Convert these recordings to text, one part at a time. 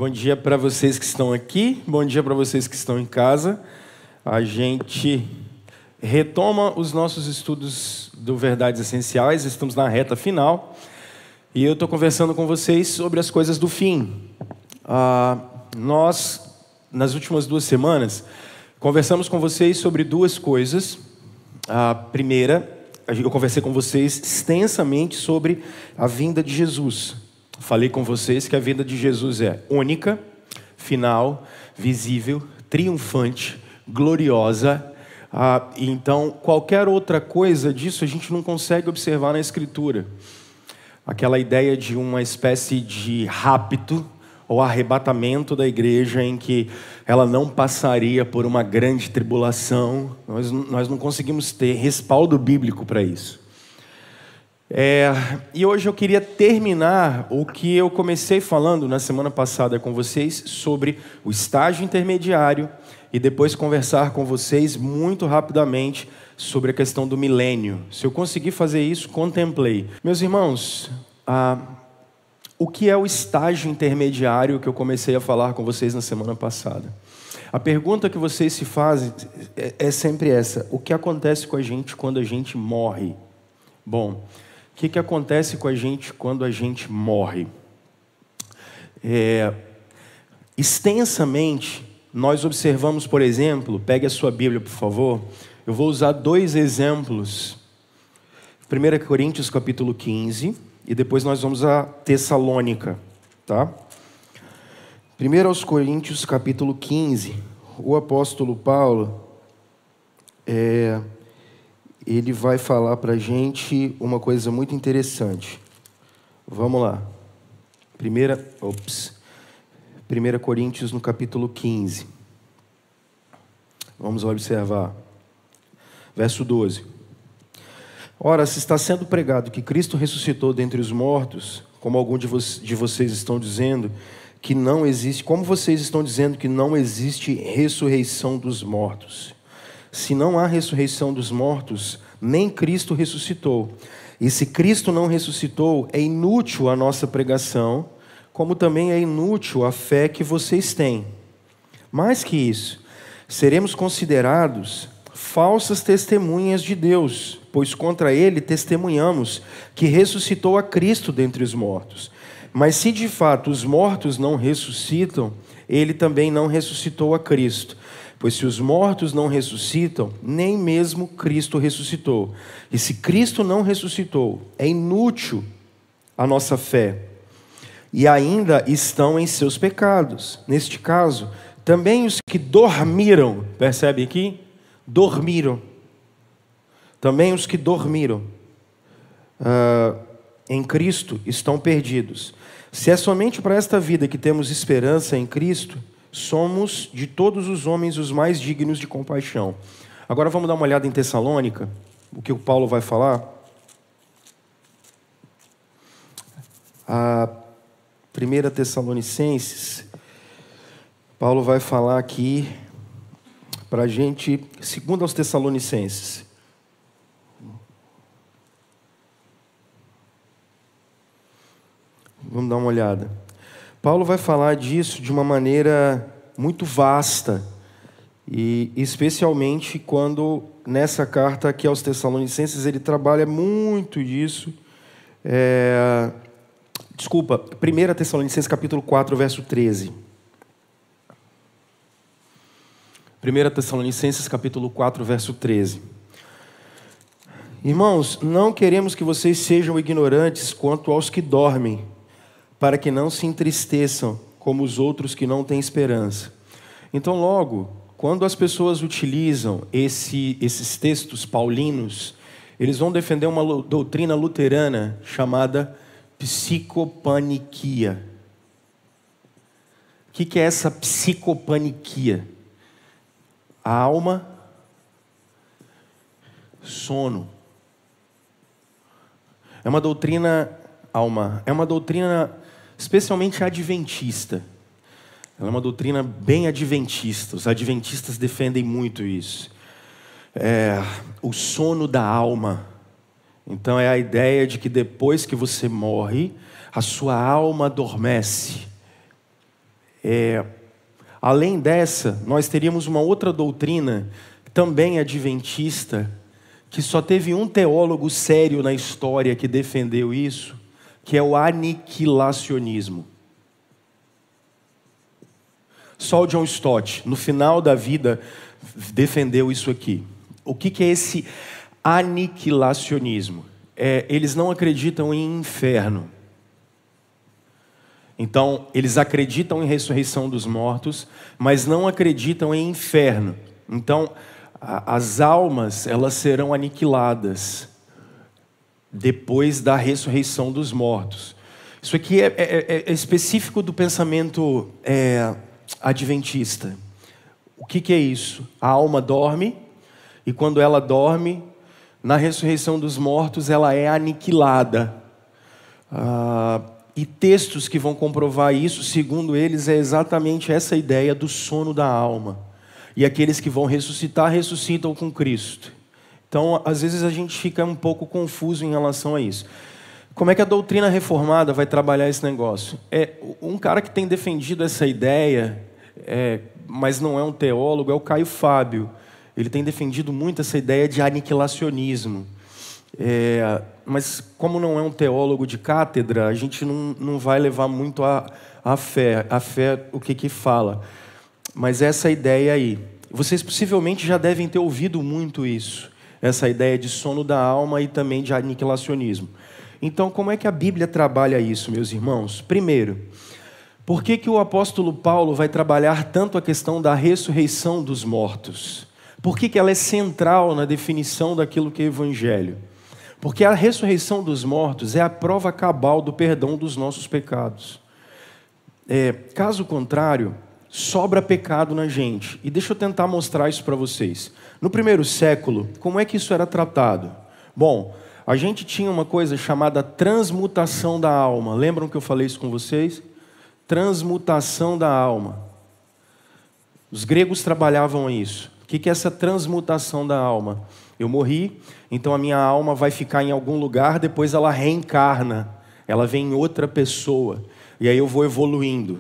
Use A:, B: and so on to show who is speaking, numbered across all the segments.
A: Bom dia para vocês que estão aqui, bom dia para vocês que estão em casa. A gente retoma os nossos estudos do Verdades Essenciais, estamos na reta final e eu estou conversando com vocês sobre as coisas do fim. Nós, nas últimas 2 semanas, conversamos com vocês sobre 2 coisas. A primeira, eu conversei com vocês extensamente sobre a vinda de Jesus. Falei com vocês que a vinda de Jesus é única, final, visível, triunfante, gloriosa. Então, qualquer outra coisa disso a gente não consegue observar na Escritura. Aquela ideia de uma espécie de rapto ou arrebatamento da igreja em que ela não passaria por uma grande tribulação. Nós não conseguimos ter respaldo bíblico para isso. E hoje eu queria terminar o que eu comecei falando na semana passada com vocês sobre o estágio intermediário e depois conversar com vocês muito rapidamente sobre a questão do milênio. Se eu conseguir fazer isso, contemplei. Meus irmãos, o que é o estágio intermediário que eu comecei a falar com vocês na semana passada? A pergunta que vocês se fazem é sempre essa: o que acontece com a gente quando a gente morre? Bom, o que acontece com a gente quando a gente morre? Extensamente, nós observamos, por exemplo, pegue a sua Bíblia, por favor. Eu vou usar 2 exemplos. 1 Coríntios capítulo 15, e depois nós vamos a Tessalônica, tá? 1 Coríntios capítulo 15, o apóstolo Paulo, ele vai falar para a gente uma coisa muito interessante. Vamos lá. 1 Coríntios no capítulo 15. Vamos observar. Verso 12. Ora, se está sendo pregado que Cristo ressuscitou dentre os mortos, como alguns de vocês estão dizendo que não existe, como vocês estão dizendo que não existe ressurreição dos mortos. Se não há ressurreição dos mortos, nem Cristo ressuscitou. E se Cristo não ressuscitou, é inútil a nossa pregação, como também é inútil a fé que vocês têm. Mais que isso, seremos considerados falsas testemunhas de Deus, pois contra Ele testemunhamos que ressuscitou a Cristo dentre os mortos. Mas se de fato os mortos não ressuscitam, Ele também não ressuscitou a Cristo. Pois se os mortos não ressuscitam, nem mesmo Cristo ressuscitou. E se Cristo não ressuscitou, é inútil a nossa fé. E ainda estão em seus pecados. Neste caso, também os que dormiram, percebe aqui? Dormiram. Também os que dormiram em Cristo estão perdidos. Se é somente para esta vida que temos esperança em Cristo, somos de todos os homens os mais dignos de compaixão. Agora vamos dar uma olhada em Tessalônica, o que o Paulo vai falar. A 1 Tessalonicenses, Paulo vai falar aqui para a gente, segundo aos Tessalonicenses. Vamos dar uma olhada. Paulo vai falar disso de uma maneira muito vasta, e especialmente quando nessa carta aqui aos Tessalonicenses ele trabalha muito disso. 1 Tessalonicenses capítulo 4, verso 13. 1 Tessalonicenses capítulo 4, verso 13. Irmãos, não queremos que vocês sejam ignorantes quanto aos que dormem, para que não se entristeçam como os outros que não têm esperança. Então, logo, quando as pessoas utilizam esses textos paulinos, eles vão defender uma doutrina luterana chamada psicopaniquia. O que é essa psicopaniquia? A alma, sono. É uma doutrina especialmente adventista. Ela é uma doutrina bem adventista. Os adventistas defendem muito isso. O sono da alma. Então é a ideia de que depois que você morre, a sua alma adormece. Além dessa, nós teríamos uma outra doutrina, também adventista, que só teve um teólogo sério na história que defendeu isso, que é o aniquilacionismo. Só o John Stott, no final da vida, defendeu isso aqui. O que é esse aniquilacionismo? Eles não acreditam em inferno. Então, eles acreditam em ressurreição dos mortos, mas não acreditam em inferno. Então, as almas, elas serão aniquiladas depois da ressurreição dos mortos. Isso aqui é específico do pensamento adventista. O que é isso? A alma dorme, e quando ela dorme, na ressurreição dos mortos, ela é aniquilada. E textos que vão comprovar isso, segundo eles, é exatamente essa ideia do sono da alma. E aqueles que vão ressuscitar, ressuscitam com Cristo. Então, às vezes a gente fica um pouco confuso em relação a isso. Como é que a doutrina reformada vai trabalhar esse negócio? Um cara que tem defendido essa ideia, mas não é um teólogo, é o Caio Fábio. Ele tem defendido muito essa ideia de aniquilacionismo. Mas como não é um teólogo de cátedra, a gente não vai levar muito a fé. A fé, o que fala. Mas essa ideia aí. Vocês possivelmente já devem ter ouvido muito isso. Essa ideia de sono da alma e também de aniquilacionismo. Então, como é que a Bíblia trabalha isso, meus irmãos? Primeiro, por que o apóstolo Paulo vai trabalhar tanto a questão da ressurreição dos mortos? Por que ela é central na definição daquilo que é evangelho? Porque a ressurreição dos mortos é a prova cabal do perdão dos nossos pecados. Caso contrário, sobra pecado na gente. E deixa eu tentar mostrar isso para vocês. No primeiro século, como é que isso era tratado? Bom, a gente tinha uma coisa chamada transmutação da alma. Lembram que eu falei isso com vocês? Transmutação da alma. Os gregos trabalhavam isso. O que é essa transmutação da alma? Eu morri, então a minha alma vai ficar em algum lugar, depois ela reencarna. Ela vem em outra pessoa. E aí eu vou evoluindo.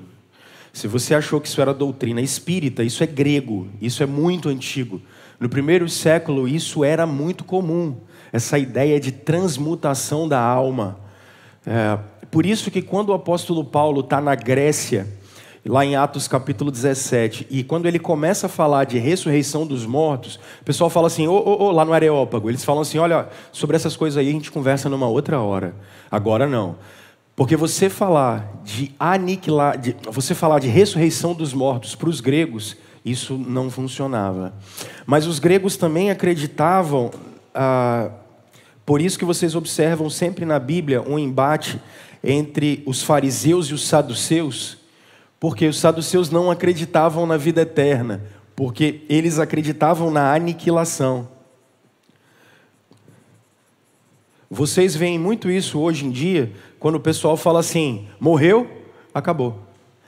A: Se você achou que isso era doutrina espírita, isso é grego, isso é muito antigo. No primeiro século, isso era muito comum. Essa ideia de transmutação da alma. Por isso que quando o apóstolo Paulo está na Grécia, lá em Atos capítulo 17, e quando ele começa a falar de ressurreição dos mortos, o pessoal fala assim, lá no Areópago, eles falam assim, olha, sobre essas coisas aí a gente conversa numa outra hora, agora não. Porque você falar de você falar de ressurreição dos mortos para os gregos, isso não funcionava. Mas os gregos também acreditavam, por isso que vocês observam sempre na Bíblia um embate entre os fariseus e os saduceus, porque os saduceus não acreditavam na vida eterna, porque eles acreditavam na aniquilação. Vocês veem muito isso hoje em dia, quando o pessoal fala assim, morreu, acabou.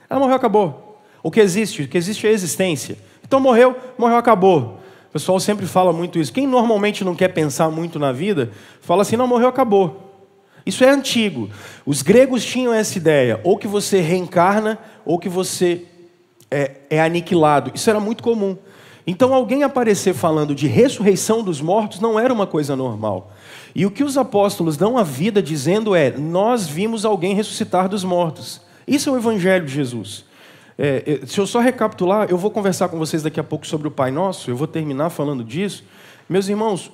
A: Ela morreu, acabou. O que existe é a existência. Então morreu, acabou. O pessoal sempre fala muito isso. Quem normalmente não quer pensar muito na vida, fala assim, não, morreu, acabou. Isso é antigo. Os gregos tinham essa ideia, ou que você reencarna, ou que você é aniquilado. Isso era muito comum. Então alguém aparecer falando de ressurreição dos mortos não era uma coisa normal. E o que os apóstolos dão a vida dizendo nós vimos alguém ressuscitar dos mortos. Isso é o evangelho de Jesus. Se eu só recapitular, eu vou conversar com vocês daqui a pouco sobre o Pai Nosso, eu vou terminar falando disso. Meus irmãos,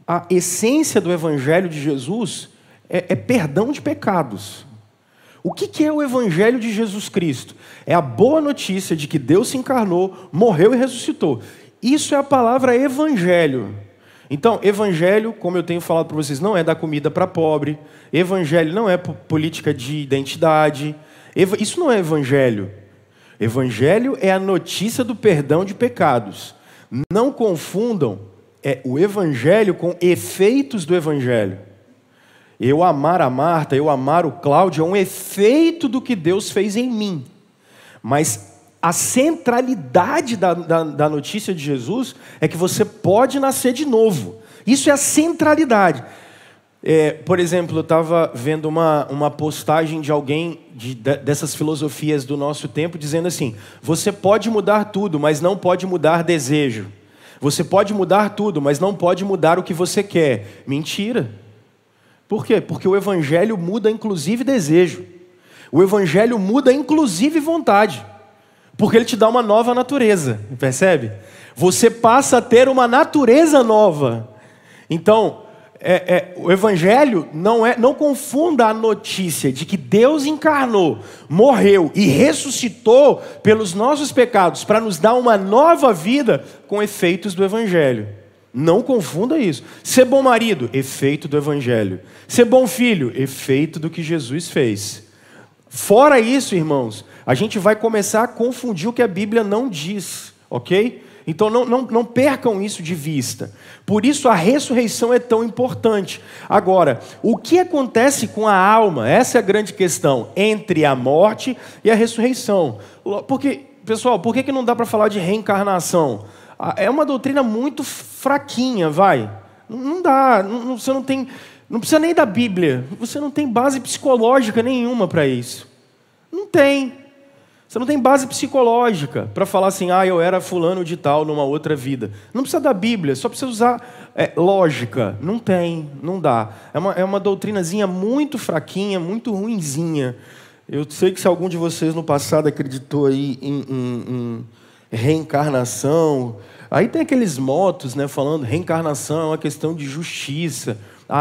A: a essência do evangelho de Jesus é perdão de pecados. O que é o evangelho de Jesus Cristo? É a boa notícia de que Deus se encarnou, morreu e ressuscitou. Isso é a palavra evangelho. Então, evangelho, como eu tenho falado para vocês, não é dar comida para pobre. Evangelho não é política de identidade. Isso não é evangelho. Evangelho é a notícia do perdão de pecados. Não confundam o evangelho com efeitos do evangelho. Eu amar a Marta, eu amar o Cláudio, é um efeito do que Deus fez em mim. Mas a centralidade da notícia de Jesus é que você pode nascer de novo. Isso é a centralidade. Por exemplo, eu estava vendo uma postagem de alguém dessas filosofias do nosso tempo dizendo assim: você pode mudar tudo, mas não pode mudar desejo. Você pode mudar tudo, mas não pode mudar o que você quer. Mentira. Por quê? Porque o Evangelho muda inclusive desejo. O Evangelho muda inclusive vontade. Porque ele te dá uma nova natureza, percebe? Você passa a ter uma natureza nova. Então, o Evangelho não confunda a notícia de que Deus encarnou, morreu e ressuscitou pelos nossos pecados para nos dar uma nova vida com efeitos do Evangelho. Não confunda isso. Ser bom marido, efeito do Evangelho. Ser bom filho, efeito do que Jesus fez. Fora isso, irmãos, a gente vai começar a confundir o que a Bíblia não diz, ok? Então não percam isso de vista. Por isso a ressurreição é tão importante. Agora, o que acontece com a alma? Essa é a grande questão, entre a morte e a ressurreição. Porque, pessoal, por que não dá para falar de reencarnação? É uma doutrina muito fraquinha, vai. Não dá, você não tem... Não precisa nem da Bíblia. Você não tem base psicológica nenhuma para isso. Não tem. Você não tem base psicológica para falar assim: eu era fulano de tal numa outra vida. Não precisa da Bíblia, só precisa usar lógica. Não tem, não dá. É uma doutrinazinha muito fraquinha, muito ruinzinha. Eu sei que se algum de vocês no passado acreditou aí em reencarnação, aí tem aqueles motos, né, falando reencarnação é uma questão de justiça.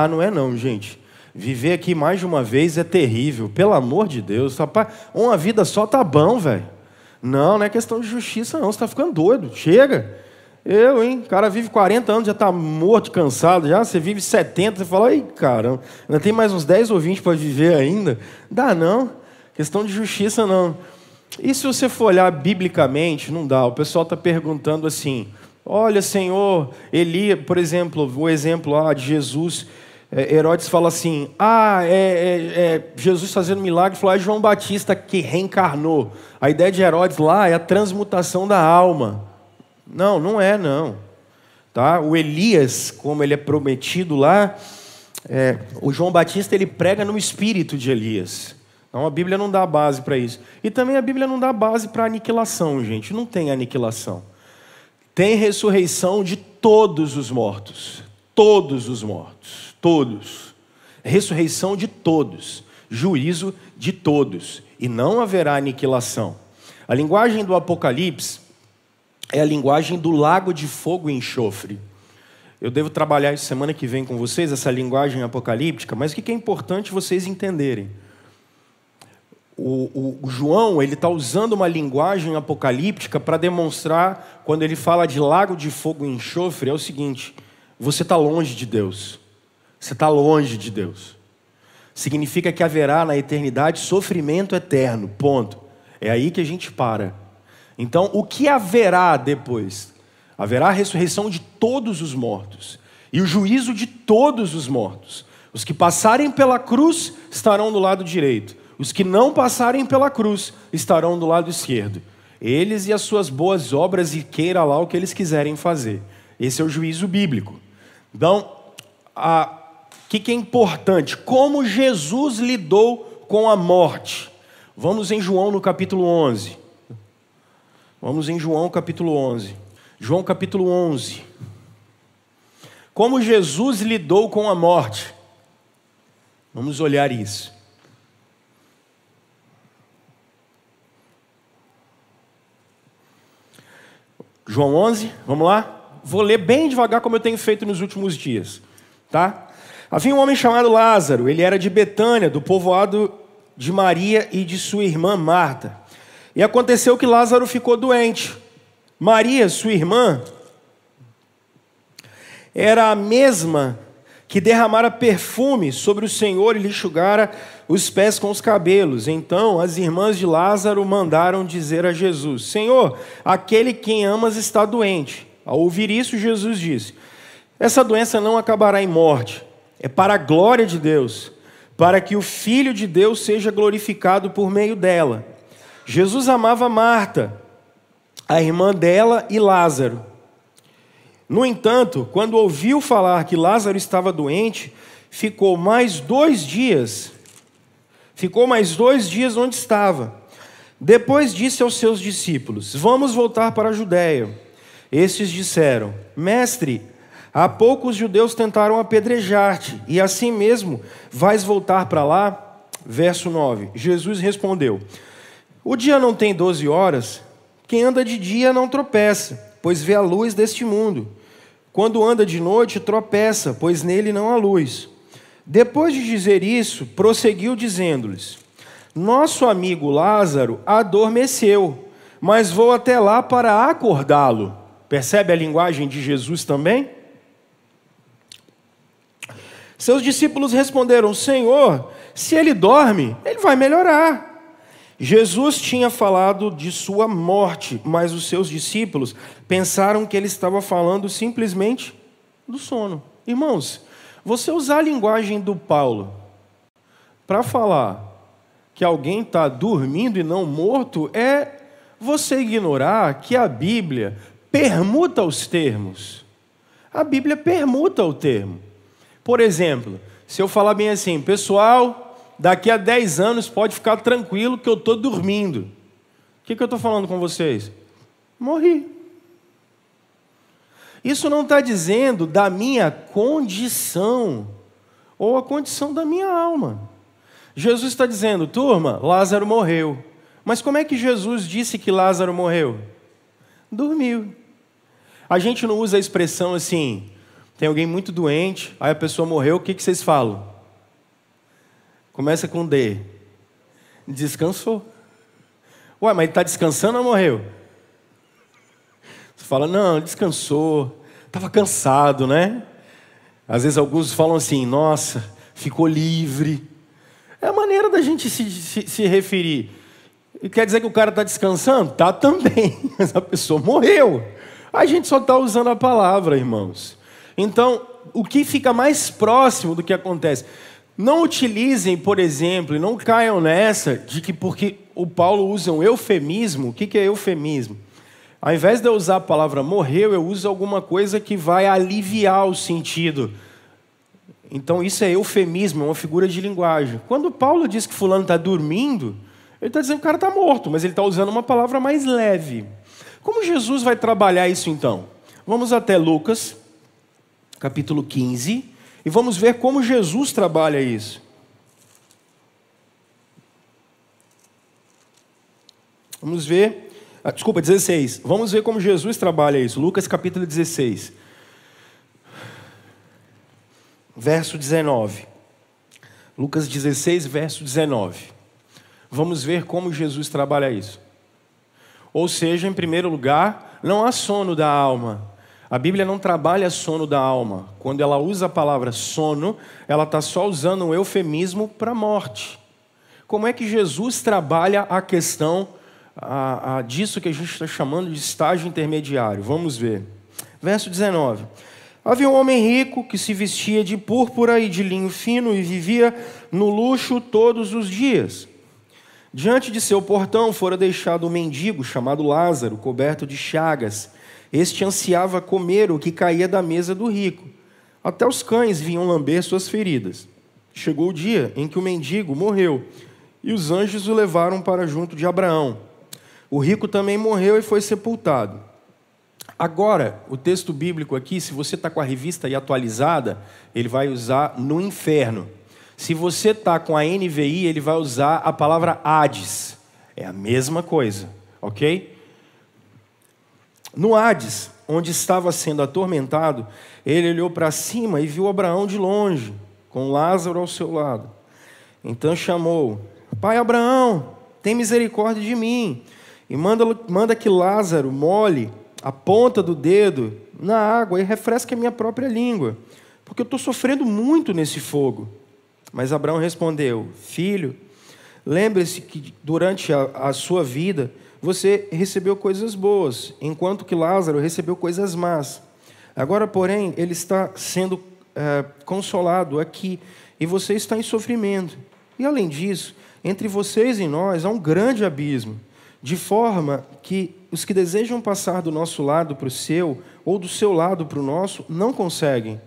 A: Não é não, gente. Viver aqui mais de uma vez é terrível. Pelo amor de Deus, rapaz, uma vida só tá bom, velho. Não é questão de justiça, não. Você tá ficando doido. Chega. O cara vive 40 anos, já tá morto, cansado. Já você vive 70, você fala: ai, caramba, ainda tem mais uns 10 ou 20 para viver ainda. Dá não. Questão de justiça, não. E se você for olhar biblicamente, não dá. O pessoal está perguntando assim: olha, Senhor, Elias, por exemplo, o exemplo de Jesus, Herodes fala assim: Jesus fazendo milagre, falou: é João Batista que reencarnou. A ideia de Herodes lá é a transmutação da alma. Não é não. Tá? O Elias, como ele é prometido lá, o João Batista ele prega no espírito de Elias. Então a Bíblia não dá base para isso. E também a Bíblia não dá base para aniquilação, gente. Não tem aniquilação. Tem ressurreição de todos os mortos. Todos os mortos. Todos. Ressurreição de todos. Juízo de todos. E não haverá aniquilação. A linguagem do Apocalipse é a linguagem do lago de fogo e enxofre. Eu devo trabalhar isso semana que vem com vocês, essa linguagem apocalíptica, mas o que é importante vocês entenderem? O João ele está usando uma linguagem apocalíptica para demonstrar, quando ele fala de lago de fogo e enxofre, é o seguinte: você está longe de Deus. Você está longe de Deus. Significa que haverá na eternidade sofrimento eterno, ponto. É aí que a gente para. Então, o que haverá depois? Haverá a ressurreição de todos os mortos e o juízo de todos os mortos. Os que passarem pela cruz estarão do lado direito. Os que não passarem pela cruz estarão do lado esquerdo. Eles e as suas boas obras, e queira lá o que eles quiserem fazer. Esse é o juízo bíblico. Então, o que é importante? Como Jesus lidou com a morte? Vamos em João no capítulo 11. Vamos em João capítulo 11. João capítulo 11. Como Jesus lidou com a morte? Vamos olhar isso. João 11, vamos lá? Vou ler bem devagar como eu tenho feito nos últimos dias. Tá? Havia um homem chamado Lázaro, ele era de Betânia, do povoado de Maria e de sua irmã Marta. E aconteceu que Lázaro ficou doente. Maria, sua irmã, era a mesma que derramara perfume sobre o Senhor e lhe enxugara os pés com os cabelos. Então as irmãs de Lázaro mandaram dizer a Jesus: Senhor, aquele quem amas está doente. Ao ouvir isso, Jesus disse: essa doença não acabará em morte, é para a glória de Deus, para que o Filho de Deus seja glorificado por meio dela. Jesus amava Marta, a irmã dela, e Lázaro. No entanto, quando ouviu falar que Lázaro estava doente, ficou mais 2 dias onde estava. Depois disse aos seus discípulos: vamos voltar para a Judéia. Estes disseram: mestre, há pouco os judeus tentaram apedrejar-te, e assim mesmo vais voltar para lá? Verso 9. Jesus respondeu: o dia não tem 12 horas? Quem anda de dia não tropeça, pois vê a luz deste mundo. Quando anda de noite, tropeça, pois nele não há luz. Depois de dizer isso, prosseguiu dizendo-lhes: nosso amigo Lázaro adormeceu, mas vou até lá para acordá-lo. Percebe a linguagem de Jesus também? Seus discípulos responderam: Senhor, se ele dorme, ele vai melhorar. Jesus tinha falado de sua morte, mas os seus discípulos pensaram que ele estava falando simplesmente do sono. Irmãos, você usar a linguagem do Paulo para falar que alguém está dormindo e não morto é você ignorar que a Bíblia permuta os termos. A Bíblia permuta o termo. Por exemplo, se eu falar bem assim: pessoal, daqui a 10 anos pode ficar tranquilo que eu estou dormindo. O que eu estou falando com vocês? Morri. Isso não está dizendo da minha condição ou a condição da minha alma. Jesus está dizendo: turma, Lázaro morreu. Mas como é que Jesus disse que Lázaro morreu? Dormiu. A gente não usa a expressão assim: tem alguém muito doente, aí a pessoa morreu, o que vocês falam? Começa com D. Descansou. Ué, mas ele está descansando ou morreu? Você fala: não, descansou, estava cansado, né? Às vezes alguns falam assim: nossa, ficou livre. É a maneira da gente se referir. E quer dizer que o cara está descansando? Tá também, mas a pessoa morreu. A gente só está usando a palavra, irmãos. Então, o que fica mais próximo do que acontece? Não utilizem, por exemplo, e não caiam nessa de que porque o Paulo usa um eufemismo. O que é eufemismo? Ao invés de eu usar a palavra morreu, eu uso alguma coisa que vai aliviar o sentido. Então isso é eufemismo, é uma figura de linguagem. Quando Paulo diz que fulano está dormindo, ele está dizendo que o cara está morto, mas ele está usando uma palavra mais leve. Como Jesus vai trabalhar isso então? Vamos até Lucas, capítulo 15, e vamos ver como Jesus trabalha isso. Vamos ver... 16. Vamos ver como Jesus trabalha isso. Lucas capítulo 16. Verso 19. Lucas 16, verso 19. Vamos ver como Jesus trabalha isso. Ou seja, em primeiro lugar, não há sono da alma. A Bíblia não trabalha sono da alma. Quando ela usa a palavra sono, ela está só usando um eufemismo para a morte. Como é que Jesus trabalha a questão disso que a gente está chamando de estágio intermediário? Vamos ver. Verso 19. Havia um homem rico que se vestia de púrpura e de linho fino e vivia no luxo todos os dias. Diante de seu portão fora deixado um mendigo chamado Lázaro, coberto de chagas. Este ansiava comer o que caía da mesa do rico. Até os cães vinham lamber suas feridas. Chegou o dia em que o mendigo morreu, e os anjos o levaram para junto de Abraão. O rico também morreu e foi sepultado. Agora, o texto bíblico aqui, se você está com a revista aí atualizada, ele vai usar no inferno. Se você está com a NVI, ele vai usar a palavra Hades. É a mesma coisa, ok? No Hades, onde estava sendo atormentado, ele olhou para cima e viu Abraão de longe, com Lázaro ao seu lado. Então chamou: Pai Abraão, tem misericórdia de mim, e manda que Lázaro molhe a ponta do dedo na água e refresque a minha própria língua, porque eu estou sofrendo muito nesse fogo. Mas Abraão respondeu: Filho, lembre-se que durante a sua vida você recebeu coisas boas, enquanto que Lázaro recebeu coisas más. Agora, porém, ele está sendo consolado aqui, e você está em sofrimento. E além disso, entre vocês e nós há um grande abismo, de forma que os que desejam passar do nosso lado para o seu, ou do seu lado para o nosso, não conseguem.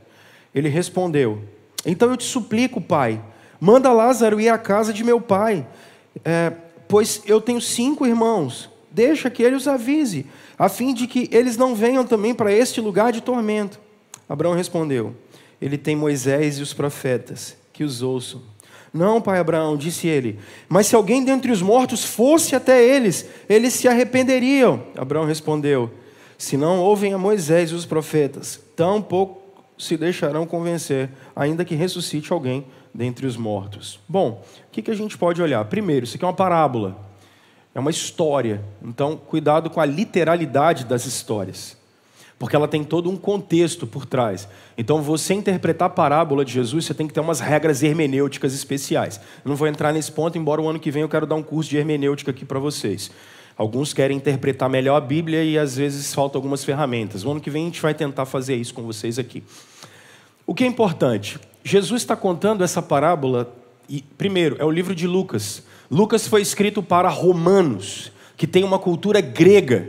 A: Ele respondeu: Então eu te suplico, pai, manda Lázaro ir à casa de meu pai, pois eu tenho 5 irmãos. Deixa que ele os avise, a fim de que eles não venham também para este lugar de tormento. Abraão respondeu: ele tem Moisés e os profetas, que os ouçam. Não, pai Abraão, disse ele, mas se alguém dentre os mortos fosse até eles, eles se arrependeriam. Abraão respondeu: se não ouvem a Moisés e os profetas, tampouco se deixarão convencer, ainda que ressuscite alguém dentre os mortos. Bom, o que a gente pode olhar? Primeiro, isso aqui é uma parábola, é uma história. Então, cuidado com a literalidade das histórias, porque ela tem todo um contexto por trás. Então, você interpretar a parábola de Jesus, você tem que ter umas regras hermenêuticas especiais. Eu não vou entrar nesse ponto, embora o ano que vem eu quero dar um curso de hermenêutica aqui para vocês. Alguns querem interpretar melhor a Bíblia e às vezes faltam algumas ferramentas. O ano que vem a gente vai tentar fazer isso com vocês aqui. O que é importante? Jesus está contando essa parábola, e primeiro, é o livro de Lucas. Lucas foi escrito para romanos, que tem uma cultura grega.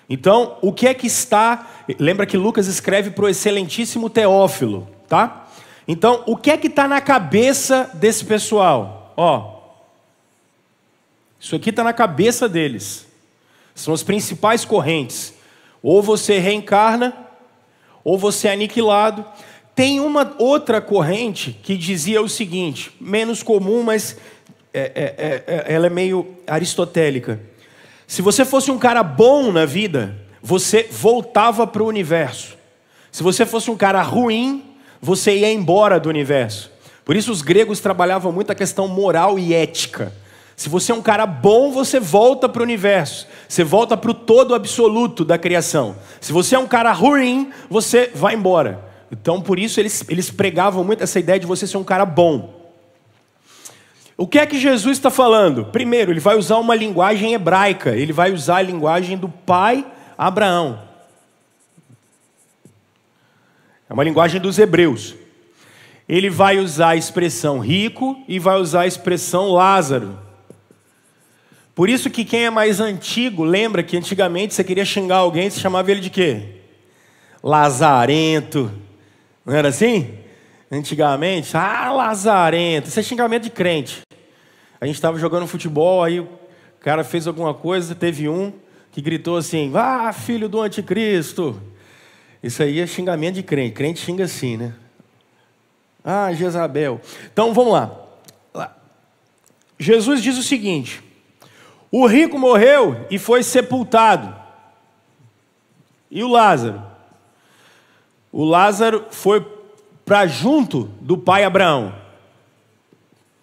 A: Então, o que é que está... Lembra que Lucas escreve para o excelentíssimo Teófilo, tá? Então, o que é que está na cabeça desse pessoal? Isso aqui está na cabeça deles. São as principais correntes. Ou você reencarna, ou você é aniquilado. Tem uma outra corrente que dizia o seguinte, menos comum, mas ela é meio aristotélica. Se você fosse um cara bom na vida, você voltava para o universo. Se você fosse um cara ruim, você ia embora do universo. Por isso os gregos trabalhavam muito a questão moral e ética. Se você é um cara bom, você volta para o universo. Você volta para o todo absoluto da criação. Se você é um cara ruim, você vai embora. Então, por isso, eles pregavam muito essa ideia de você ser um cara bom. O que é que Jesus está falando? Primeiro, ele vai usar uma linguagem hebraica. Ele vai usar a linguagem do pai Abraão. É uma linguagem dos hebreus. Ele vai usar a expressão rico e vai usar a expressão Lázaro. Por isso que quem é mais antigo, lembra que antigamente você queria xingar alguém, você chamava ele de quê? Lazarento. Não era assim? Antigamente, lazarento. Isso é xingamento de crente. A gente estava jogando futebol, aí o cara fez alguma coisa, teve um que gritou assim, filho do anticristo. Isso aí é xingamento de crente. Crente xinga assim, né? Jezabel. Então, vamos lá. Jesus diz o seguinte: o rico morreu e foi sepultado. E o Lázaro? O Lázaro foi para junto do pai Abraão.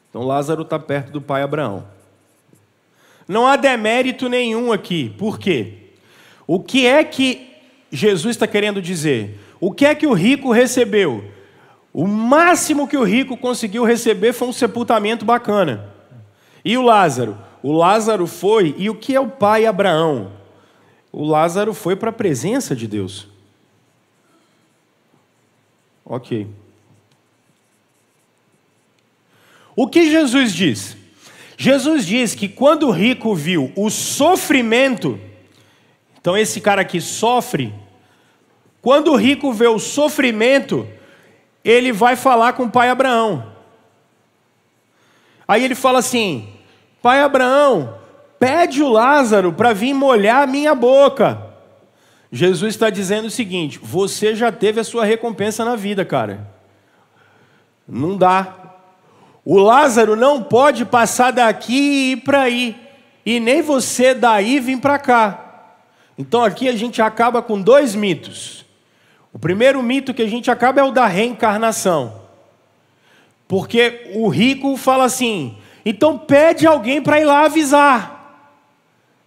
A: Então Lázaro está perto do pai Abraão. Não há demérito nenhum aqui. Por quê? O que é que Jesus está querendo dizer? O que é que o rico recebeu? O máximo que o rico conseguiu receber foi um sepultamento bacana. E o Lázaro? O Lázaro foi, e o que é o pai Abraão? O Lázaro foi para a presença de Deus. Ok. O que Jesus diz? Jesus diz que quando o rico viu o sofrimento, então esse cara que sofre, quando o rico vê o sofrimento, ele vai falar com o pai Abraão. Aí ele fala assim: pai Abraão, pede o Lázaro para vir molhar a minha boca. Jesus está dizendo o seguinte: você já teve a sua recompensa na vida, cara. Não dá. O Lázaro não pode passar daqui e ir para aí. E nem você daí vir para cá. Então aqui a gente acaba com 2 mitos. O primeiro mito que a gente acaba é o da reencarnação. Porque o rico fala assim: então pede alguém para ir lá avisar.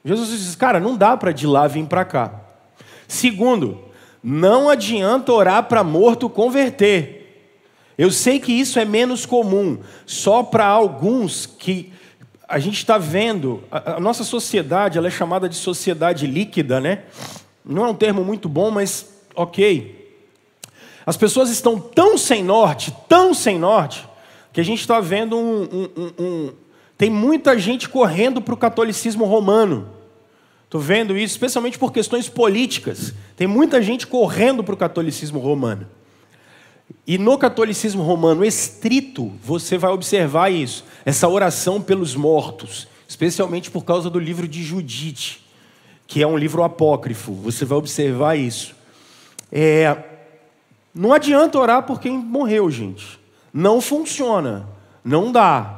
A: Jesus diz: cara, não dá para de lá vir para cá. Segundo, não adianta orar para morto converter. Eu sei que isso é menos comum, só para alguns que a gente está vendo. A nossa sociedade, ela é chamada de sociedade líquida, né? Não é um termo muito bom, mas ok. As pessoas estão tão sem norte, que a gente está vendo tem muita gente correndo para o catolicismo romano. Estou vendo isso, especialmente por questões políticas. Tem muita gente correndo para o catolicismo romano. E no catolicismo romano estrito, você vai observar isso, essa oração pelos mortos, especialmente por causa do livro de Judite, que é um livro apócrifo, você vai observar isso. Não adianta orar por quem morreu, gente. Não funciona, não dá.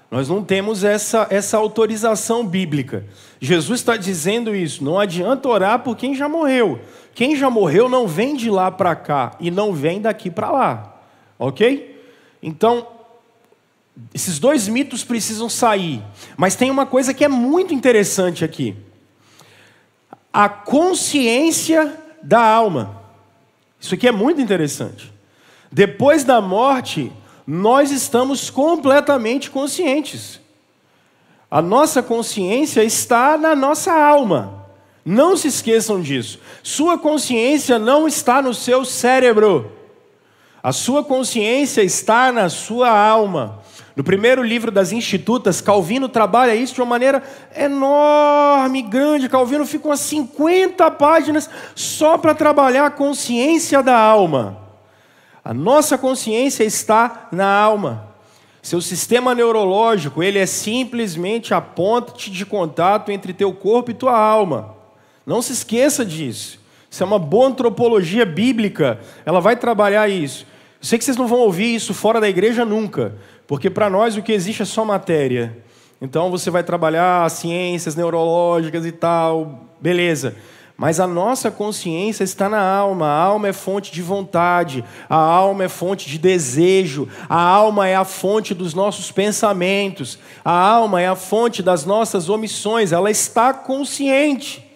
A: Nós não temos essa autorização bíblica. Jesus está dizendo isso, não adianta orar por quem já morreu. Quem já morreu não vem de lá para cá e não vem daqui para lá, ok? Então, esses dois mitos precisam sair. Mas tem uma coisa que é muito interessante aqui. A consciência da alma. Isso aqui é muito interessante. Depois da morte, nós estamos completamente conscientes. A nossa consciência está na nossa alma. Não se esqueçam disso. Sua consciência não está no seu cérebro. A sua consciência está na sua alma. No primeiro livro das Institutas, Calvino trabalha isso de uma maneira enorme, grande. Calvino fica umas 50 páginas só para trabalhar a consciência da alma. A nossa consciência está na alma. Seu sistema neurológico, ele é simplesmente a ponte de contato entre teu corpo e tua alma. Não se esqueça disso. Isso é uma boa antropologia bíblica. Ela vai trabalhar isso. Eu sei que vocês não vão ouvir isso fora da igreja nunca, porque para nós o que existe é só matéria. Então você vai trabalhar ciências neurológicas e tal, beleza. Mas a nossa consciência está na alma. A alma é fonte de vontade, a alma é fonte de desejo, a alma é a fonte dos nossos pensamentos, a alma é a fonte das nossas omissões, ela está consciente.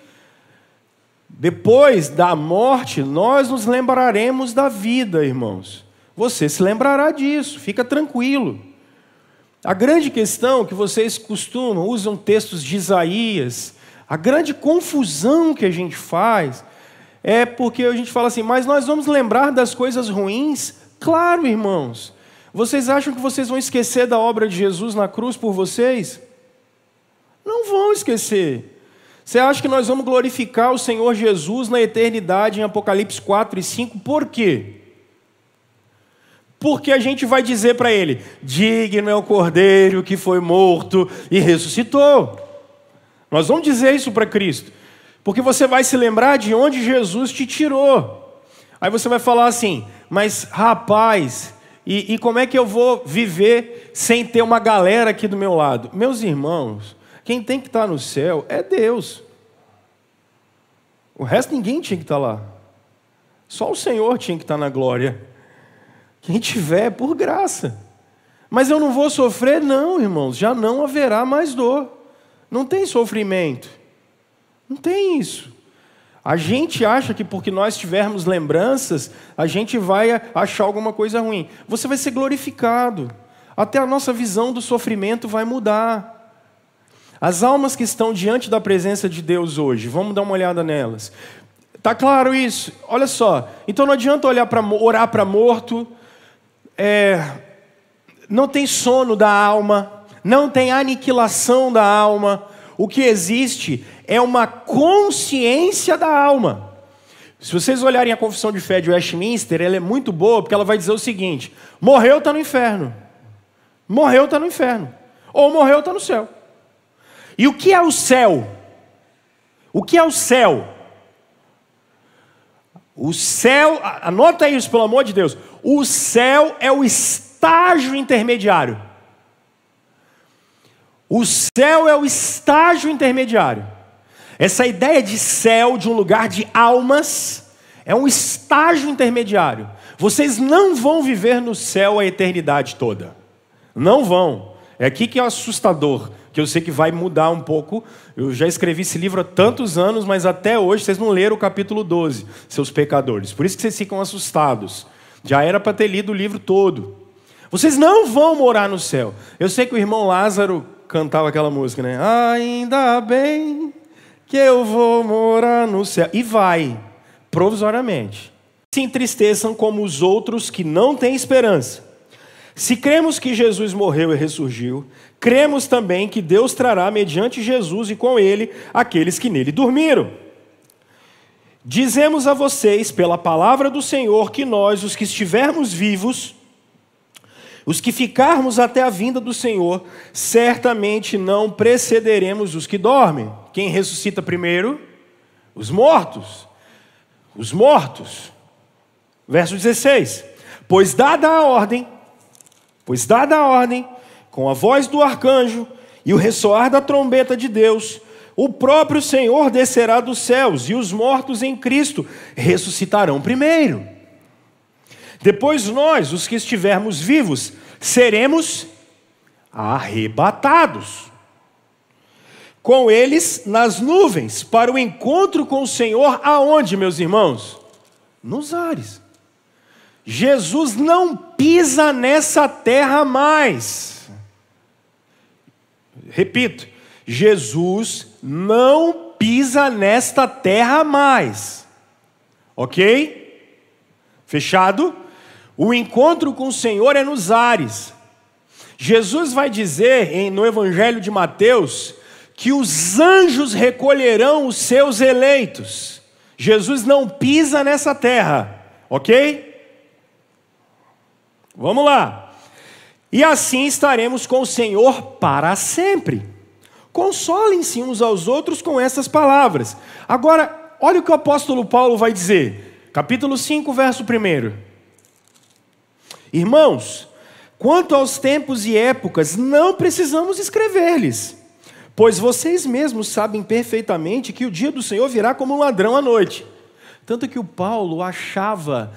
A: Depois da morte, nós nos lembraremos da vida, irmãos. Você se lembrará disso, fica tranquilo. A grande questão que vocês costumam, usam textos de Isaías, a grande confusão que a gente faz é porque a gente fala assim, mas nós vamos lembrar das coisas ruins? Claro, irmãos. Vocês acham que vocês vão esquecer da obra de Jesus na cruz por vocês? Não vão esquecer. Você acha que nós vamos glorificar o Senhor Jesus na eternidade em Apocalipse 4 e 5? Por quê? Porque a gente vai dizer para ele, digno é o Cordeiro que foi morto e ressuscitou. Nós vamos dizer isso para Cristo, porque você vai se lembrar de onde Jesus te tirou. Aí você vai falar assim, mas rapaz, e como é que eu vou viver sem ter uma galera aqui do meu lado? Meus irmãos, quem tem que estar no céu é Deus. O resto ninguém tinha que estar lá. Só o Senhor tinha que estar na glória. Quem tiver é por graça. Mas eu não vou sofrer? Não, irmãos, já não haverá mais dor. Não tem sofrimento. Não tem isso. A gente acha que porque nós tivermos lembranças, a gente vai achar alguma coisa ruim. Você vai ser glorificado. Até a nossa visão do sofrimento vai mudar. As almas que estão diante da presença de Deus hoje, vamos dar uma olhada nelas. Está claro isso? Olha só. Então não adianta orar para morto. Não tem sono da alma. Não tem aniquilação da alma. O que existe é uma consciência da alma. Se vocês olharem a Confissão de Fé de Westminster, ela é muito boa, porque ela vai dizer o seguinte, morreu, está no inferno. Morreu, está no inferno. Ou morreu, está no céu. E o que é o céu? O que é o céu? O céu, anota isso, pelo amor de Deus. O céu é o estágio intermediário. O céu é o estágio intermediário. Essa ideia de céu, de um lugar de almas, é um estágio intermediário. Vocês não vão viver no céu a eternidade toda. Não vão. É aqui que é assustador, que eu sei que vai mudar um pouco. Eu já escrevi esse livro há tantos anos, mas até hoje vocês não leram o capítulo 12, seus pecadores. Por isso que vocês ficam assustados. Já era para ter lido o livro todo. Vocês não vão morar no céu. Eu sei que o irmão Lázaro cantava aquela música, né? Ainda bem que eu vou morar no céu. E vai, provisoriamente. Se entristeçam como os outros que não têm esperança. Se cremos que Jesus morreu e ressurgiu, cremos também que Deus trará mediante Jesus e com ele aqueles que nele dormiram. Dizemos a vocês, pela palavra do Senhor, que nós, os que estivermos vivos, os que ficarmos até a vinda do Senhor, certamente não precederemos os que dormem. Quem ressuscita primeiro? Os mortos. Os mortos. Verso 16. Pois dada a ordem, com a voz do arcanjo e o ressoar da trombeta de Deus, o próprio Senhor descerá dos céus, e os mortos em Cristo ressuscitarão primeiro. Depois nós, os que estivermos vivos, seremos arrebatados com eles nas nuvens, para o encontro com o Senhor, aonde, meus irmãos? Nos ares. Jesus não pisa nessa terra mais. Repito, Jesus não pisa nesta terra mais. Ok? Fechado? O encontro com o Senhor é nos ares. Jesus vai dizer no Evangelho de Mateus que os anjos recolherão os seus eleitos. Jesus não pisa nessa terra, ok? Vamos lá. E assim estaremos com o Senhor para sempre. Consolem-se uns aos outros com essas palavras. Agora, olha o que o apóstolo Paulo vai dizer. Capítulo 5, verso 1. Irmãos, quanto aos tempos e épocas, não precisamos escrever-lhes, pois vocês mesmos sabem perfeitamente que o dia do Senhor virá como um ladrão à noite. Tanto que o Paulo achava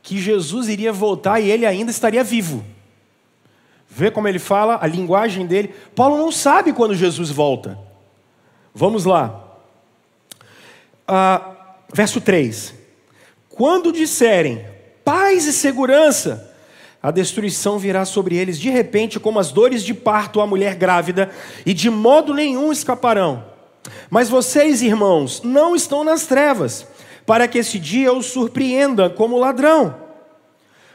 A: que Jesus iria voltar e ele ainda estaria vivo. Vê como ele fala, a linguagem dele. Paulo não sabe quando Jesus volta. Vamos lá. Verso 3. Quando disserem paz e segurança, a destruição virá sobre eles de repente, como as dores de parto à mulher grávida, e de modo nenhum escaparão. Mas vocês, irmãos, não estão nas trevas, para que esse dia os surpreenda como ladrão.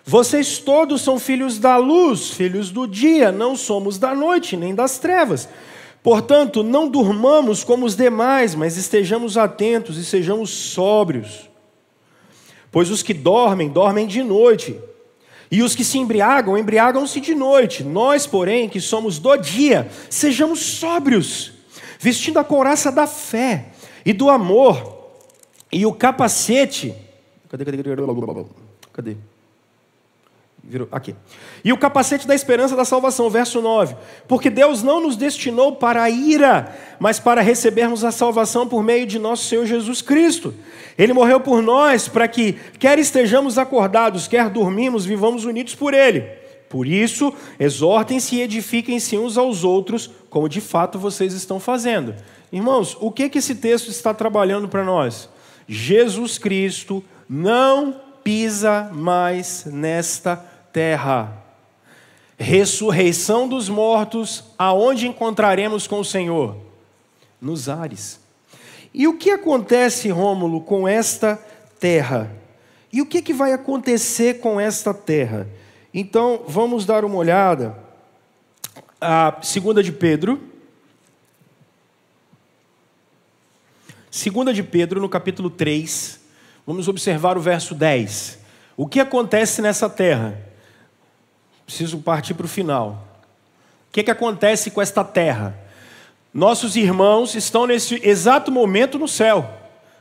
A: Vocês todos são filhos da luz, filhos do dia, não somos da noite, nem das trevas. Portanto, não durmamos como os demais, mas estejamos atentos e sejamos sóbrios. Pois os que dormem, dormem de noite. E os que se embriagam, embriagam-se de noite. Nós, porém, que somos do dia, sejamos sóbrios, vestindo a couraça da fé e do amor, e o capacete... Cadê? Virou. Aqui. E o capacete da esperança da salvação, verso 9. Porque Deus não nos destinou para a ira, mas para recebermos a salvação por meio de nosso Senhor Jesus Cristo. Ele morreu por nós para que, quer estejamos acordados, quer dormimos, vivamos unidos por Ele. Por isso, exortem-se e edifiquem-se uns aos outros, como de fato vocês estão fazendo. Irmãos, o que esse texto está trabalhando para nós? Jesus Cristo não pisa mais nesta terra. Ressurreição dos mortos, aonde encontraremos com o Senhor? Nos ares. E o que acontece, Rômulo, com esta terra? E o que vai acontecer com esta terra? Então, vamos dar uma olhada a 2 de Pedro. 2 de Pedro, no capítulo 3, vamos observar o verso 10. O que acontece nessa terra? Preciso partir para o final. O que acontece com esta terra? Nossos irmãos estão nesse exato momento no céu,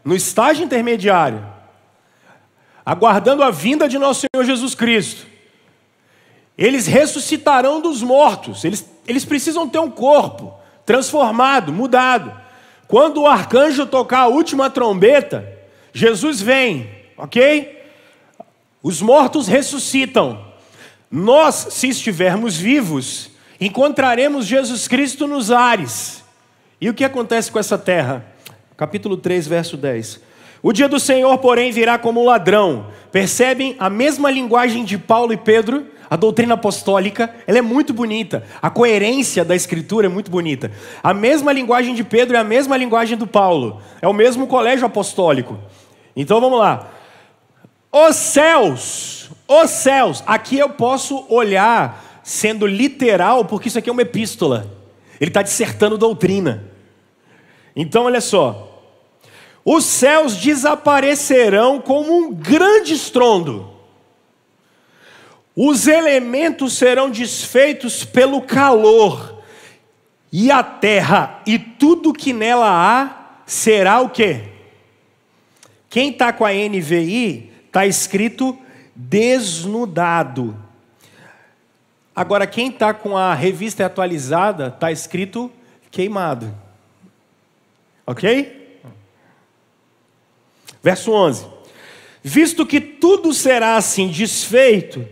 A: no estágio intermediário, aguardando a vinda de nosso Senhor Jesus Cristo. Eles ressuscitarão dos mortos, eles precisam ter um corpo transformado, mudado. Quando o arcanjo tocar a última trombeta, Jesus vem, ok? Os mortos ressuscitam. Nós, se estivermos vivos, encontraremos Jesus Cristo nos ares. E o que acontece com essa terra? Capítulo 3, verso 10. O dia do Senhor, porém, virá como um ladrão. Percebem a mesma linguagem de Paulo e Pedro? A doutrina apostólica, ela é muito bonita. A coerência da Escritura é muito bonita. A mesma linguagem de Pedro é a mesma linguagem do Paulo. É o mesmo colégio apostólico. Então vamos lá. Os céus. Aqui eu posso olhar sendo literal, porque isso aqui é uma epístola. Ele está dissertando doutrina. Então olha só. os céus desaparecerão como um grande estrondo. Os elementos serão desfeitos pelo calor, e a terra e tudo que nela há será o quê? Quem está com a NVI, está escrito desnudado. Agora, quem está com a revista atualizada, está escrito queimado. Ok? Verso 11. Visto que tudo será assim desfeito,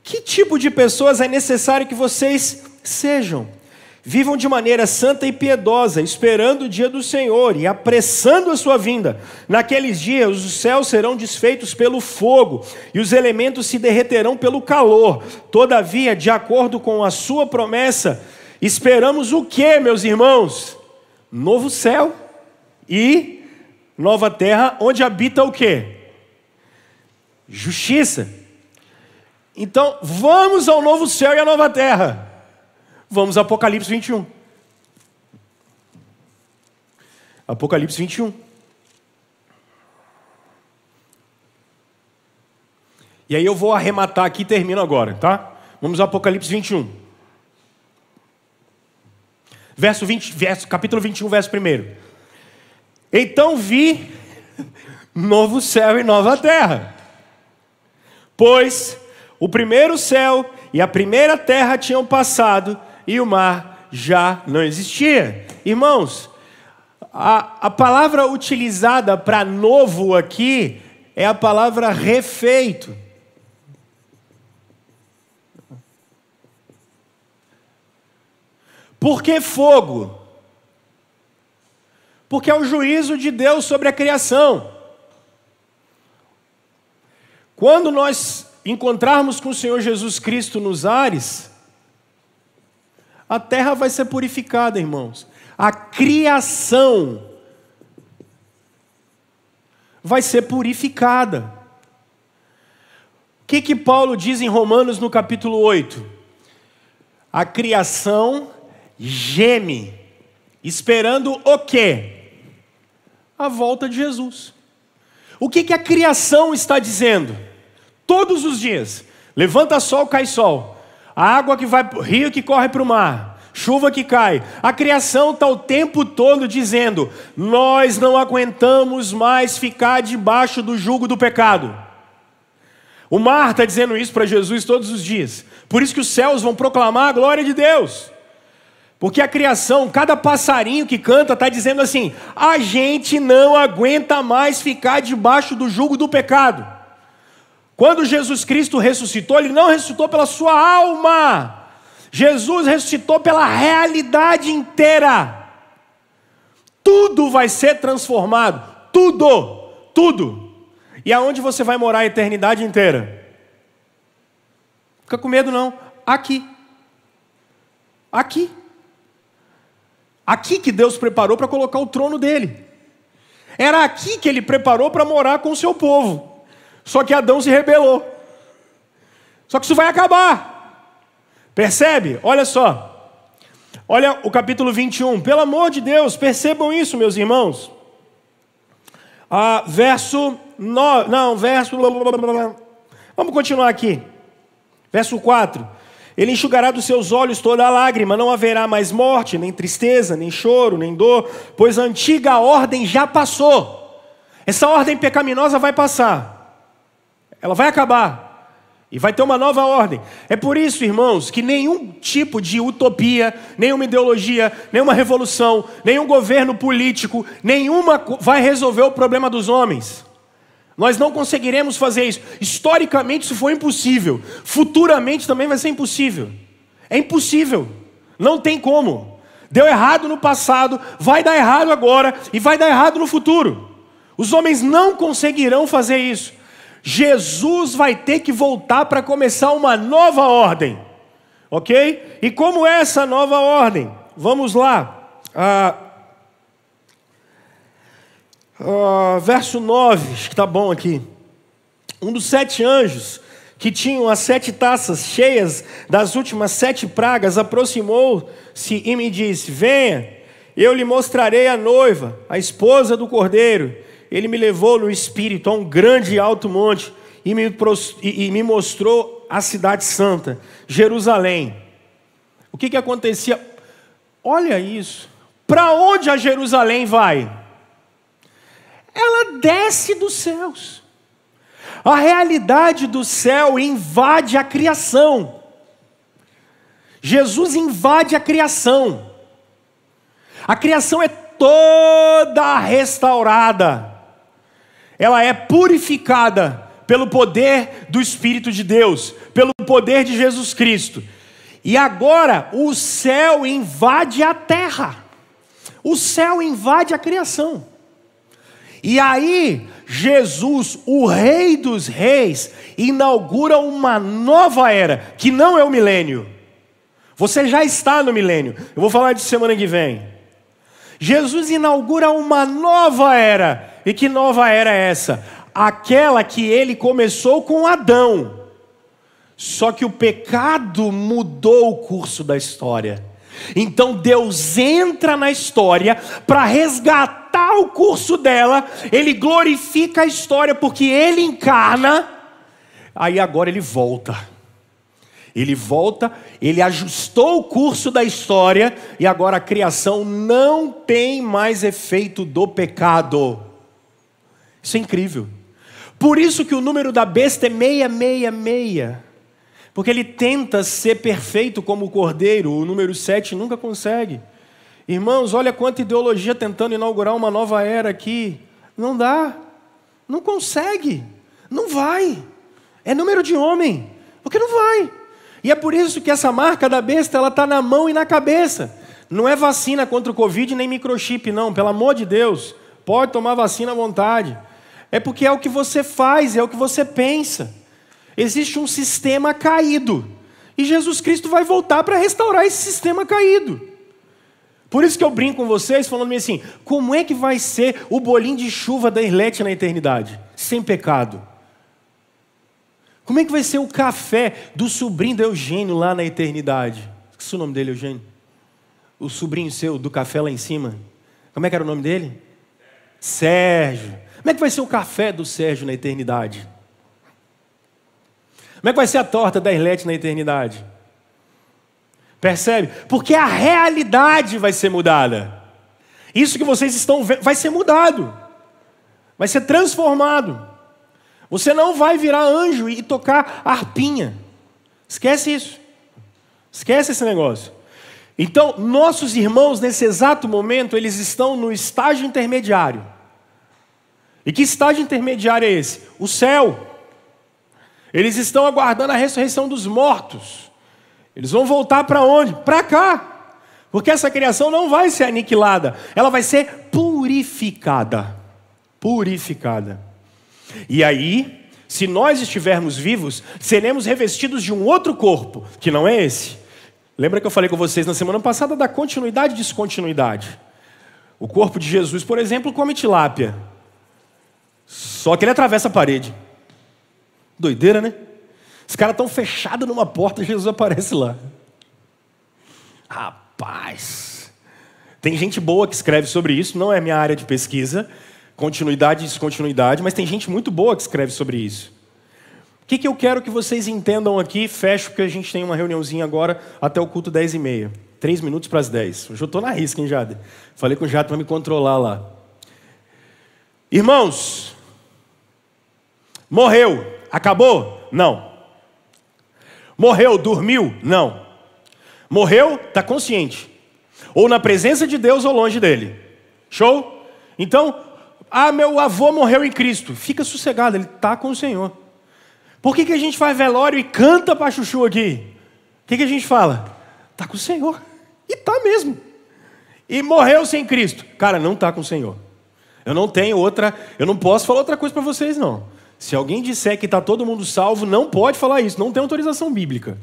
A: que tipo de pessoas é necessário que vocês sejam? Vivam de maneira santa e piedosa, esperando o dia do Senhor e apressando a sua vinda. Naqueles dias os céus serão desfeitos pelo fogo e os elementos se derreterão pelo calor. Todavia, de acordo com a sua promessa, esperamos o quê, meus irmãos? Novo céu e nova terra, onde habita o quê? Justiça. Então, vamos ao novo céu e à nova terra. Vamos a Apocalipse 21. Apocalipse 21. E aí eu vou arrematar aqui e termino agora, tá? Vamos a Apocalipse 21. Capítulo 21, verso 1. Então vi novo céu e nova terra. Pois o primeiro céu e a primeira terra tinham passado e o mar já não existia. Irmãos, a palavra utilizada para novo aqui é a palavra refeito. Por que fogo? Porque é o juízo de Deus sobre a criação. Quando nós encontrarmos com o Senhor Jesus Cristo nos ares, a terra vai ser purificada, irmãos. A criação vai ser purificada. O que Paulo diz em Romanos no capítulo 8? A criação geme, esperando o quê? A volta de Jesus. O que a criação está dizendo? Todos os dias, levanta sol, cai sol. A água que vai, rio que corre para o mar, chuva que cai. A criação está o tempo todo dizendo: nós não aguentamos mais ficar debaixo do jugo do pecado. O mar está dizendo isso para Jesus todos os dias. Por isso que os céus vão proclamar a glória de Deus. Porque a criação, cada passarinho que canta está dizendo assim: a gente não aguenta mais ficar debaixo do jugo do pecado. Quando Jesus Cristo ressuscitou, Ele não ressuscitou pela sua alma. Jesus ressuscitou pela realidade inteira. Tudo vai ser transformado. Tudo. Tudo. E aonde você vai morar a eternidade inteira? Fica com medo não. Aqui. Aqui. Aqui que Deus preparou para colocar o trono dele. Era aqui que Ele preparou para morar com o seu povo. Só que Adão se rebelou. Só que isso vai acabar. Percebe? Olha só. Olha o capítulo 21. Pelo amor de Deus, percebam isso, meus irmãos. Verso 9. Não, verso... Vamos continuar aqui. Verso 4. Ele enxugará dos seus olhos toda a lágrima. Não haverá mais morte, nem tristeza, nem choro, nem dor. Pois a antiga ordem já passou. Essa ordem pecaminosa vai passar. Ela vai acabar e vai ter uma nova ordem. É por isso, irmãos, que nenhum tipo de utopia, nenhuma ideologia, nenhuma revolução, nenhum governo político, nenhuma vai resolver o problema dos homens. Nós não conseguiremos fazer isso. Historicamente isso foi impossível. Futuramente também vai ser impossível. É impossível. Não tem como. Deu errado no passado, vai dar errado agora e vai dar errado no futuro. Os homens não conseguirão fazer isso. Jesus vai ter que voltar para começar uma nova ordem, ok? E como é essa nova ordem? Vamos lá, verso 9, acho que está bom aqui. Um dos 7 anjos que tinham as 7 taças cheias das últimas 7 pragas aproximou-se e me disse: venha. eu lhe mostrarei a noiva, a esposa do Cordeiro. Ele me levou no espírito a um grande e alto monte e me mostrou a cidade santa, Jerusalém. O que acontecia? Olha isso. Para onde a Jerusalém vai? Ela desce dos céus. A realidade do céu invade a criação. Jesus invade a criação. A criação é toda restaurada. Ela é purificada pelo poder do Espírito de Deus, pelo poder de Jesus Cristo. E agora o céu invade a terra. O céu invade a criação. E aí Jesus, o Rei dos Reis, inaugura uma nova era, que não é o milênio. Você já está no milênio. Eu vou falar disso semana que vem. Jesus inaugura uma nova era. E que nova era é essa? Aquela que ele começou com Adão. Só que o pecado mudou o curso da história. Então Deus entra na história para resgatar o curso dela. Ele glorifica a história porque ele encarna. Aí agora ele volta. Ele volta, ele ajustou o curso da história. E agora a criação não tem mais efeito do pecado. Isso é incrível. Por isso que o número da besta é 666. Porque ele tenta ser perfeito como o Cordeiro. O número 7 nunca consegue. Irmãos, olha quanta ideologia tentando inaugurar uma nova era aqui. Não dá. Não consegue. Não vai. É número de homem. Porque não vai. E é por isso que essa marca da besta, ela está na mão e na cabeça. Não é vacina contra o Covid nem microchip, não. Pelo amor de Deus. Pode tomar vacina à vontade. É porque é o que você faz, é o que você pensa. Existe um sistema caído. E Jesus Cristo vai voltar para restaurar esse sistema caído. Por isso que eu brinco com vocês, falando assim, como é que vai ser o bolinho de chuva da Irlete na eternidade? Sem pecado. Como é que vai ser o café do sobrinho do Eugênio lá na eternidade? Esqueci o nome dele, Eugênio. O sobrinho seu do café lá em cima. Como é que era o nome dele? Sérgio. Como é que vai ser o café do Sérgio na eternidade? Como é que vai ser a torta da Irlete na eternidade? Percebe? Porque a realidade vai ser mudada. Isso que vocês estão vendo vai ser mudado. Vai ser transformado. Você não vai virar anjo e tocar harpinha. Esquece isso. Esquece esse negócio. Então, nossos irmãos, nesse exato momento, eles estão no estágio intermediário. E que estágio intermediário é esse? O céu. Eles estão aguardando a ressurreição dos mortos. Eles vão voltar para onde? Para cá. Porque essa criação não vai ser aniquilada. Ela vai ser purificada. Purificada. E aí, se nós estivermos vivos, seremos revestidos de um outro corpo, que não é esse. Lembra que eu falei com vocês na semana passada da continuidade e descontinuidade? O corpo de Jesus, por exemplo, come tilápia. Só que ele atravessa a parede. Doideira, né? Os caras estão fechados numa porta e Jesus aparece lá. Rapaz. Tem gente boa que escreve sobre isso, não é minha área de pesquisa. Continuidade e descontinuidade, mas tem gente muito boa que escreve sobre isso. O que eu quero que vocês entendam aqui? Fecho, porque a gente tem uma reuniãozinha agora até o culto 10h30. 3 minutos para as 10. Hoje eu estou na risca, hein, Jade? Falei com o Jade para me controlar lá. Irmãos, morreu, acabou? Não. Morreu, dormiu? Não. Morreu, está consciente. Ou na presença de Deus ou longe dele. Show? Então, meu avô morreu em Cristo. Fica sossegado, ele está com o Senhor. Por que a gente faz velório e canta para chuchu aqui? O que a gente fala? Está com o Senhor. E está mesmo. E morreu sem Cristo. Cara, não está com o Senhor. Eu não posso falar outra coisa para vocês, não. Se alguém disser que está todo mundo salvo, não pode falar isso. Não tem autorização bíblica.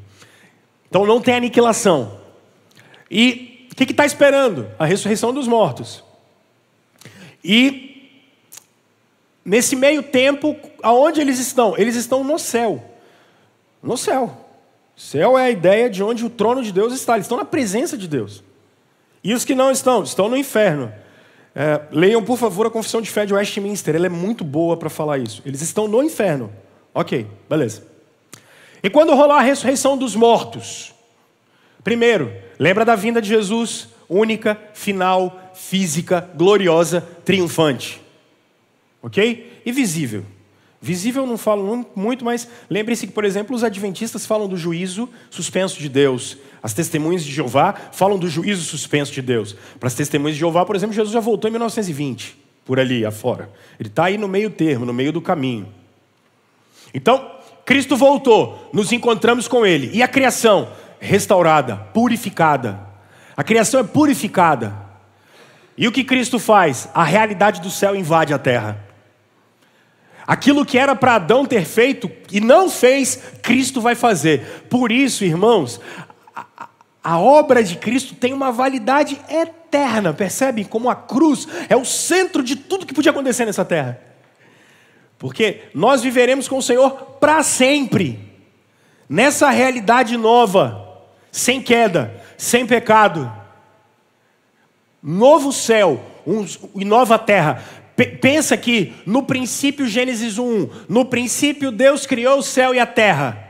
A: Então não tem aniquilação. E o que está esperando? A ressurreição dos mortos. E nesse meio tempo, aonde eles estão? Eles estão no céu. No céu. Céu é a ideia de onde o trono de Deus está. Eles estão na presença de Deus. E os que não estão no inferno. Leiam, por favor, a Confissão de Fé de Westminster. Ela é muito boa para falar isso. Eles estão no inferno. Ok, beleza. E quando rolar a ressurreição dos mortos? Primeiro, lembra da vinda de Jesus, única, final, física, gloriosa, triunfante. Ok? E visível. Visível eu não falo muito, mas lembre-se que, por exemplo, os adventistas falam do juízo suspenso de Deus. As testemunhas de Jeová falam do juízo suspenso de Deus. Para as testemunhas de Jeová, por exemplo, Jesus já voltou em 1920, por ali afora. Ele está aí no meio termo, no meio do caminho. Então, Cristo voltou, nos encontramos com Ele. E a criação? Restaurada, purificada. A criação é purificada. E o que Cristo faz? A realidade do céu invade a terra. Aquilo que era para Adão ter feito e não fez, Cristo vai fazer. Por isso, irmãos, a obra de Cristo tem uma validade eterna. Percebem como a cruz é o centro de tudo que podia acontecer nessa terra. Porque nós viveremos com o Senhor para sempre. Nessa realidade nova, sem queda, sem pecado. Novo céu e nova terra. Pensa que no princípio, Gênesis 1, no princípio Deus criou o céu e a terra.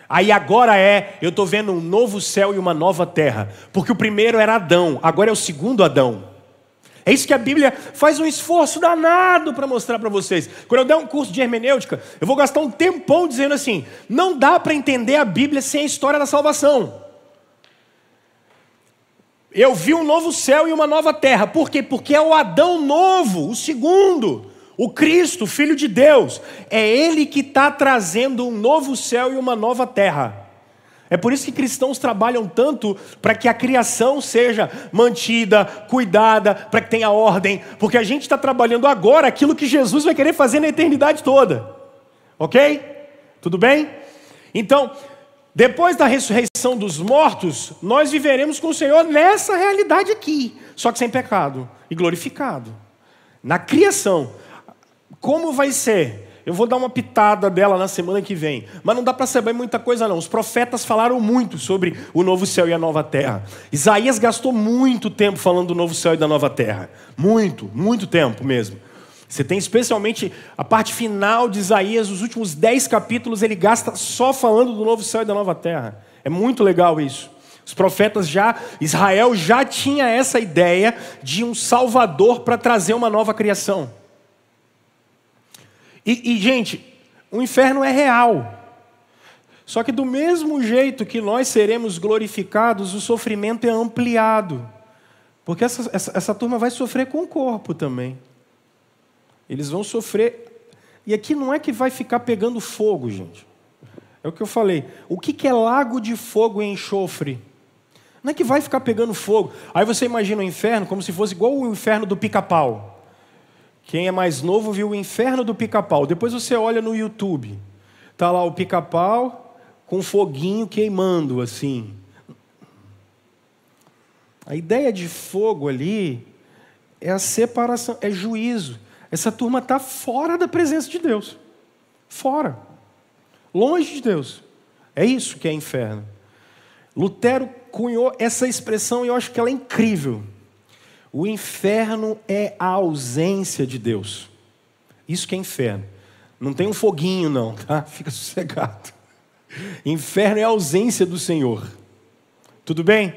A: Aí agora eu estou vendo um novo céu e uma nova terra. Porque o primeiro era Adão, agora é o segundo Adão. É isso que a Bíblia faz um esforço danado para mostrar para vocês. Quando eu der um curso de hermenêutica, eu vou gastar um tempão dizendo assim, não dá para entender a Bíblia sem a história da salvação. Eu vi um novo céu e uma nova terra. Por quê? Porque é o Adão novo, o segundo, o Cristo, Filho de Deus. É Ele que está trazendo um novo céu e uma nova terra. É por isso que cristãos trabalham tanto para que a criação seja mantida, cuidada, para que tenha ordem. Porque a gente está trabalhando agora aquilo que Jesus vai querer fazer na eternidade toda. Ok? Tudo bem? Então, depois da ressurreição dos mortos, nós viveremos com o Senhor nessa realidade aqui, só que sem pecado e glorificado. Na criação, como vai ser? Eu vou dar uma pitada dela na semana que vem, mas não dá para saber muita coisa não. Os profetas falaram muito sobre o novo céu e a nova terra. Isaías gastou muito tempo falando do novo céu e da nova terra. Muito tempo mesmo. Você tem especialmente a parte final de Isaías, os últimos 10 capítulos, ele gasta só falando do novo céu e da nova terra. É muito legal isso. Os profetas Israel já tinha essa ideia de um Salvador para trazer uma nova criação. Gente, o inferno é real. Só que do mesmo jeito que nós seremos glorificados, o sofrimento é ampliado. Porque essa turma vai sofrer com o corpo também. Eles vão sofrer. E aqui não é que vai ficar pegando fogo, gente. É o que eu falei. O que é lago de fogo e enxofre? Não é que vai ficar pegando fogo. Aí você imagina o inferno como se fosse igual o inferno do Pica-Pau. Quem é mais novo viu o inferno do Pica-Pau. Depois você olha no YouTube. Está lá o Pica-Pau com foguinho queimando assim. A ideia de fogo ali é a separação, é juízo. Essa turma está fora da presença de Deus. Fora. Longe de Deus. É isso que é inferno. Lutero cunhou essa expressão e eu acho que ela é incrível. O inferno é a ausência de Deus. Isso que é inferno. Não tem um foguinho não, tá? Fica sossegado. Inferno é a ausência do Senhor. Tudo bem?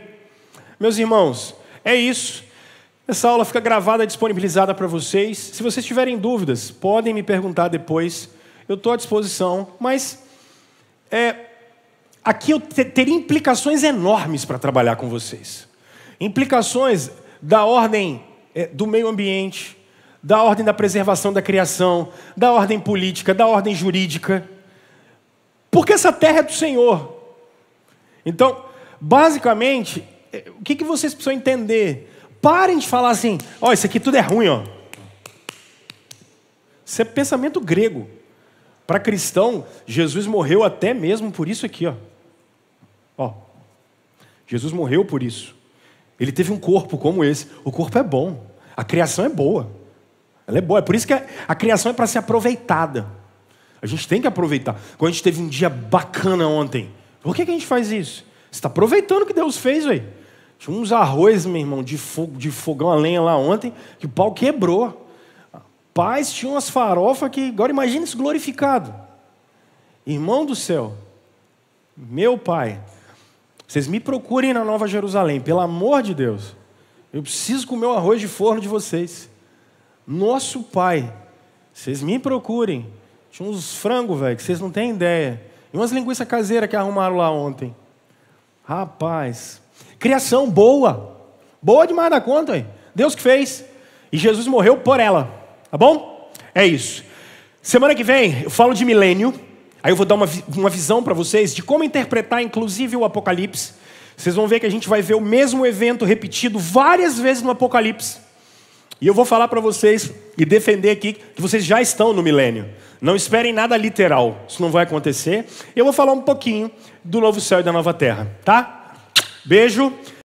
A: Meus irmãos, é isso. Essa aula fica gravada e disponibilizada para vocês. Se vocês tiverem dúvidas, podem me perguntar depois. Eu estou à disposição, mas aqui eu teria implicações enormes para trabalhar com vocês. Implicações da ordem do meio ambiente, da ordem da preservação da criação, da ordem política, da ordem jurídica. Porque essa terra é do Senhor. Então, basicamente, o que vocês precisam entender? Parem de falar assim, ó, isso aqui tudo é ruim, ó. Isso é pensamento grego. Para cristão, Jesus morreu até mesmo por isso aqui, ó. Ó. Jesus morreu por isso. Ele teve um corpo como esse. O corpo é bom. A criação é boa. Ela é boa. É por isso que a criação é para ser aproveitada. A gente tem que aproveitar. Quando a gente teve um dia bacana ontem, por que a gente faz isso? Você está aproveitando o que Deus fez, velho. Tinha uns arroz, meu irmão, de fogão a lenha lá ontem, que o pau quebrou. Paz, tinha umas farofas que... Agora imagina isso glorificado. Irmão do céu, meu pai, vocês me procurem na Nova Jerusalém, pelo amor de Deus. Eu preciso comer o arroz de forno de vocês. Nosso pai, vocês me procurem. Tinha uns frangos, velho, que vocês não têm ideia. E umas linguiças caseiras que arrumaram lá ontem. Rapaz, criação boa. Boa demais da conta, hein? Deus que fez. E Jesus morreu por ela. Tá bom? É isso. Semana que vem eu falo de milênio. Aí eu vou dar uma visão para vocês de como interpretar, inclusive, o Apocalipse. Vocês vão ver que a gente vai ver o mesmo evento repetido várias vezes no Apocalipse. E eu vou falar para vocês e defender aqui que vocês já estão no milênio. Não esperem nada literal, isso não vai acontecer. Eu vou falar um pouquinho do novo céu e da nova terra, tá? Beijo.